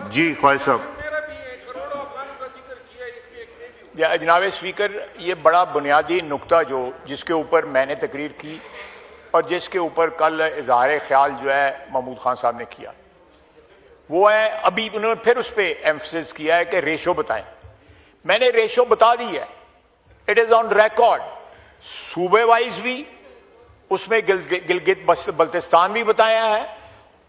जी ख्वाहिश साहब। जनाब स्पीकर, ये बड़ा बुनियादी नुक्ता जिसके ऊपर मैंने तकरीर की और जिसके ऊपर कल इजहार ख्याल जो है महमूद खान साहब ने किया, वो है अभी उन्होंने फिर उस पर एम्फसिस किया है कि रेशो बताएं। मैंने रेशो बता दी है, इट इज़ ऑन रिकॉर्ड, सूबे वाइज भी, उसमें गिलगित बल्तिस्तान भी बताया है,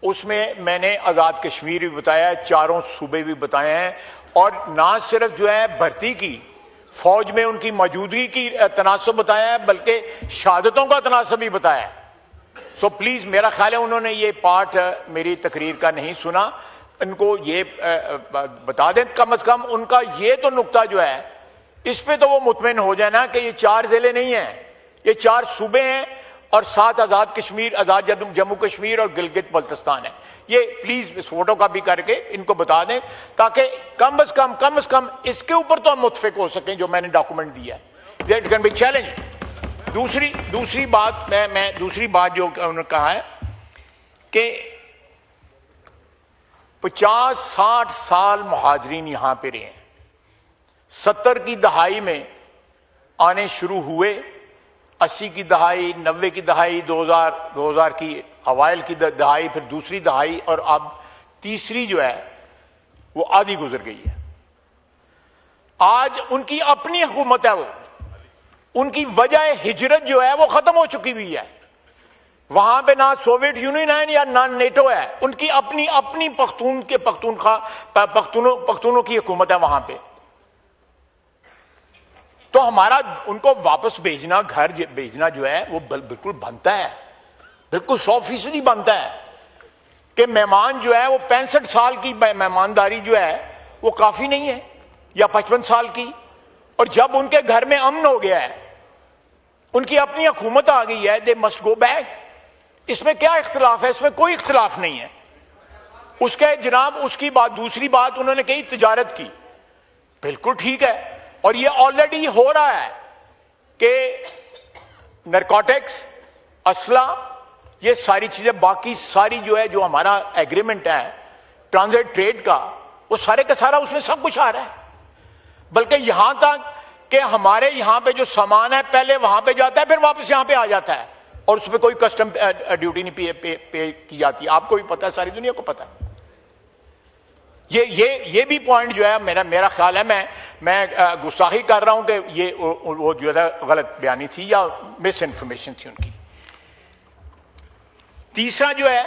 उसमें मैंने आज़ाद कश्मीर भी बताया है, चारों सूबे भी बताए हैं, और ना सिर्फ जो है भर्ती की, फौज में उनकी मौजूदगी की तनासब बताया है, बल्कि शहादतों का तनासब भी बताया है। सो प्लीज़, मेरा ख्याल है उन्होंने ये पार्ट मेरी तकरीर का नहीं सुना, इनको ये बता दें कम से कम उनका ये तो नुक्ता जो है इस पे तो वो मुतमिन हो जाए ना कि ये 4 जिले नहीं हैं, ये 4 सूबे हैं और 7 आज़ाद कश्मीर, आज़ाद जम्मू कश्मीर और गिलगित बल्तिस्तान है। ये प्लीज़ इस फोटो कॉपी करके इनको बता दें ताकि कम से कम इसके ऊपर तो हम मुत्फिक हो सकें जो मैंने डॉक्यूमेंट दिया है। That can be challenge. दूसरी बात जो उन्होंने कहा है कि 50-60 साल मुहाजिरीन यहां पे रहे हैं, 70 की दहाई में आने शुरू हुए, 80 की दहाई, 90 की दहाई, 2000 की अवाइल की दहाई, फिर दूसरी दहाई, और अब तीसरी जो है वो आधी गुजर गई है। आज उनकी अपनी हुकूमत है, वो उनकी वजह हिजरत जो है वो खत्म हो चुकी हुई है। वहां पे ना सोवियत यूनियन है या ना नेटो है, उनकी अपनी पख्तूनों की हुकूमत है वहां पे। तो हमारा उनको वापस भेजना, घर भेजना जो है वो बिल्कुल बनता है, बिल्कुल 100% बनता है कि मेहमान जो है वो 65 साल की मेहमानदारी जो है वो काफी नहीं है, या 55 साल की। और जब उनके घर में अमन हो गया है, उनकी अपनी हुकूमत आ गई है, दे मस्ट गो बैक। इसमें क्या इख्तिलाफ है? इसमें कोई इख्तिलाफ नहीं है। उसके जनाब उसकी बात, दूसरी बात उन्होंने कही तिजारत की, बिल्कुल ठीक है, और ये ऑलरेडी हो रहा है कि नारकोटिक्स, असला, ये सारी चीजें, बाकी सारी जो है, जो हमारा एग्रीमेंट है ट्रांजिट ट्रेड का, वो सारे का सारा उसमें सब कुछ आ रहा है। बल्कि यहां तक कि हमारे यहां पे जो सामान है पहले वहां पे जाता है, फिर वापस यहां पे आ जाता है, और उसमें कोई कस्टम ड्यूटी नहीं पे की जाती। आपको भी पता है, सारी दुनिया को पता है। ये भी पॉइंट जो है मेरा ख्याल है, मैं गुस्ताखी कर रहा हूं कि ये वो जो है गलत बयानी थी या मिस इन्फॉर्मेशन थी उनकी। तीसरा जो है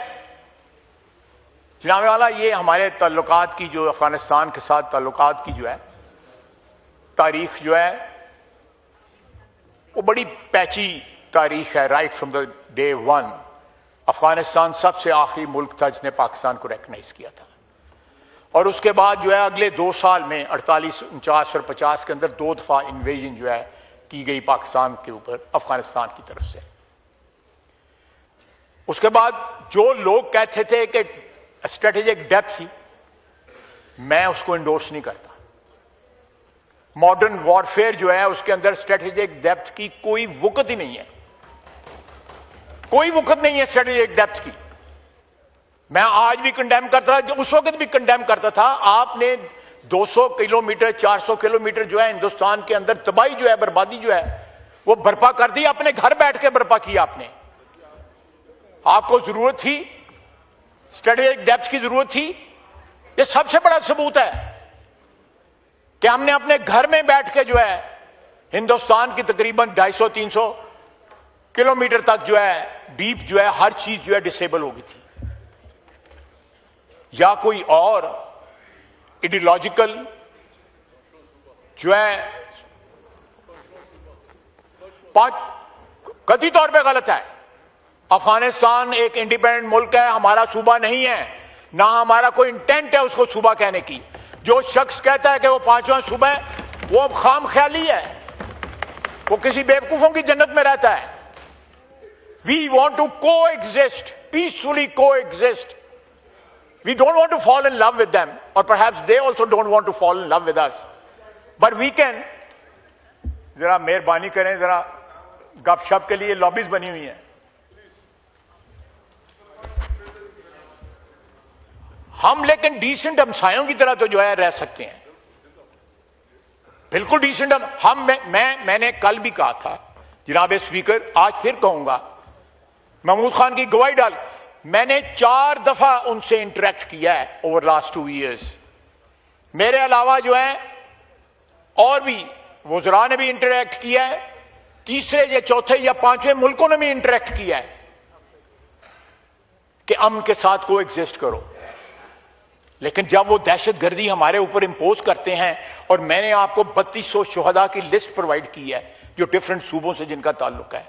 जनाब वाला, ये हमारे ताल्लुकात की, जो अफगानिस्तान के साथ ताल्लुकात की जो है तारीख जो है वो बड़ी पैची तारीख है। Right from the day 1 Afghanistan सबसे आखिरी मुल्क था जिसने पाकिस्तान को रिकग्नाइज किया था, और उसके बाद जो है अगले 2 साल में 48, 49 और 50 के अंदर 2 दफा इन्वेजन जो है की गई पाकिस्तान के ऊपर अफगानिस्तान की तरफ से। उसके बाद जो लोग कहते थे कि स्ट्रेटेजिक डेप्थ थी, मैं उसको इंडोर्स नहीं करता। मॉडर्न वॉरफेयर जो है उसके अंदर स्ट्रेटेजिक डेप्थ की कोई वक़्त ही नहीं है, कोई वक़्त नहीं है स्ट्रेटेजिक डेप्थ की। मैं आज भी कंडेम करता था, उस वक्त भी कंडेम करता था। आपने 200 किलोमीटर 400 किलोमीटर जो है हिंदुस्तान के अंदर तबाही जो है, बर्बादी जो है वो बर्पा कर दी, अपने घर बैठ के बर्पा किया आपने। आपको जरूरत थी, स्ट्रेटेजिक डेप्थ की जरूरत थी। ये सबसे बड़ा सबूत है कि हमने अपने घर में बैठ के जो है हिंदुस्तान की तकरीबन 250-300 किलोमीटर तक जो है डीप जो है हर चीज जो है डिसेबल हो गई थी। या कोई और आइडियोलॉजिकल जो है कथित तौर पे गलत है। अफगानिस्तान एक इंडिपेंडेंट मुल्क है, हमारा सूबा नहीं है, ना हमारा कोई इंटेंट है उसको सूबा कहने की। जो शख्स कहता है कि वो 5वां सूबा है, वो खाम ख्याली है, वो किसी बेवकूफों की जन्नत में रहता है। वी वॉन्ट टू को एग्जिस्ट, पीसफुली को exist. We don't want to fall in love with them, or perhaps they also don't want to fall in love with us. But we can, जरा मेहरबानी करें, जरा गपशप के लिए लॉबीज बनी हुई हैं। हम लेकिन डिसेंट हमसायों की तरह तो जो है रह सकते हैं, बिल्कुल डिसेंट। मैंने कल भी कहा था जनाब स्पीकर, आज फिर कहूंगा, महमूद खान की गवाही डाल, मैंने 4 दफा उनसे इंटरेक्ट किया है ओवर लास्ट 2 ईयर्स। मेरे अलावा जो है और भी वज़रा ने भी इंटरेक्ट किया है, तीसरे या चौथे या 5वें मुल्कों ने भी इंटरेक्ट किया है कि अमन के साथ को एग्जिस्ट करो। लेकिन जब वो दहशतगर्दी हमारे ऊपर इंपोज करते हैं, और मैंने आपको 3200 शुहदा की लिस्ट प्रोवाइड की है जो डिफरेंट सूबों से जिनका ताल्लुक है।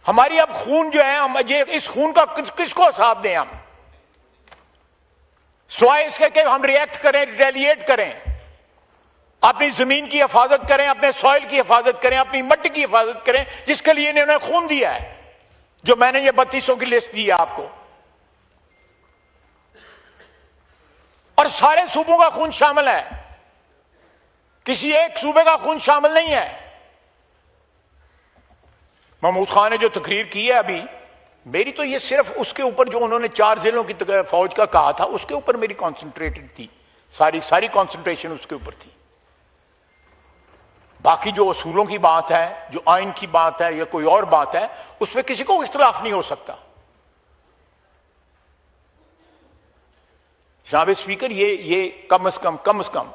हमारी अब खून जो है, हम ये इस खून का किसको हिसाब दें हम, सिवाय इसके कि हम रिएक्ट करें, रिटेलिएट करें, अपनी जमीन की हिफाजत करें, अपने सॉइल की हिफाजत करें, अपनी मिट्टी की हिफाजत करें, जिसके लिए इन्होंने खून दिया है, जो मैंने ये 3200 की लिस्ट दी है आपको। और सारे सूबों का खून शामिल है, किसी एक सूबे का खून शामिल नहीं है। महमूद खान ने जो तकरीर की है अभी, मेरी तो ये सिर्फ उसके ऊपर जो उन्होंने 4 जिलों की फौज का कहा था उसके ऊपर मेरी कॉन्सेंट्रेटेड थी, सारी कॉन्सेंट्रेशन उसके ऊपर थी। बाकी जो असूलों की बात है, जो आइन की बात है या कोई और बात है, उसमें किसी को इख्तिलाफ नहीं हो सकता। जनाब स्पीकर, ये कम से कम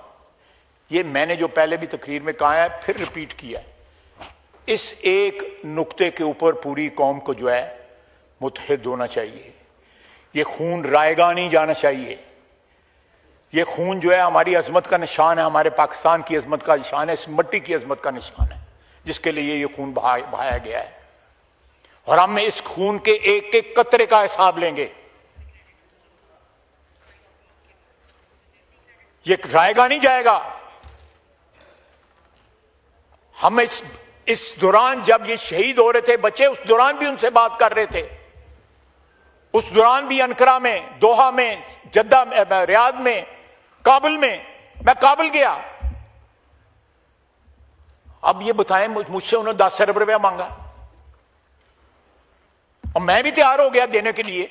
ये मैंने जो पहले भी तकरीर में कहा है, फिर रिपीट किया है, इस एक नुक्ते के ऊपर पूरी कौम को जो है मुत्तहिद होना चाहिए। ये खून रायगा नहीं जाना चाहिए। ये खून जो है हमारी अजमत का निशान है, हमारे पाकिस्तान की अजमत का निशान है, इस मिट्टी की अजमत का निशान है, जिसके लिए ये खून बहाया गया है। और हम इस खून के एक एक कतरे का हिसाब लेंगे। ये रायगा नहीं जाएगा। हम इस दौरान जब ये शहीद हो रहे थे बच्चे, उस दौरान भी उनसे बात कर रहे थे, उस दौरान भी अनकरा में, दोहा में, जद्दा में, रियाद में, काबुल में, मैं काबुल गया। अब ये बताएं, मुझसे उन्होंने 10 अरब रुपया मांगा और मैं भी तैयार हो गया देने के लिए।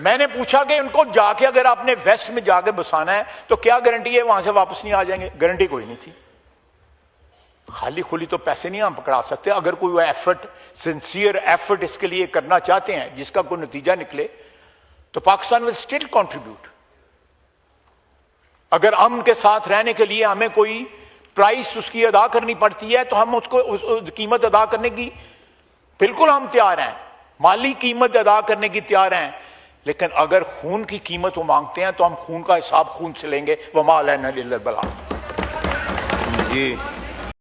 मैंने पूछा कि उनको जाके अगर आपने वेस्ट में जाके बसाना है तो क्या गारंटी है वहां से वापस नहीं आ जाएंगे? गारंटी कोई नहीं थी। खाली खुली तो पैसे नहीं हम पकड़ा सकते। अगर कोई एफर्ट, सिंसियर एफर्ट इसके लिए करना चाहते हैं जिसका कोई नतीजा निकले, तो पाकिस्तान विल स्टिल कंट्रीब्यूट। अगर अमन के साथ रहने के लिए हमें कोई प्राइस उसकी अदा करनी पड़ती है तो हम उसको उस कीमत अदा करने की बिल्कुल हम तैयार हैं, माली कीमत अदा करने की तैयार हैं। लेकिन अगर खून की कीमत वो मांगते हैं तो हम खून का हिसाब खून से लेंगे। वमा अलैना इल्लल बलाग। जी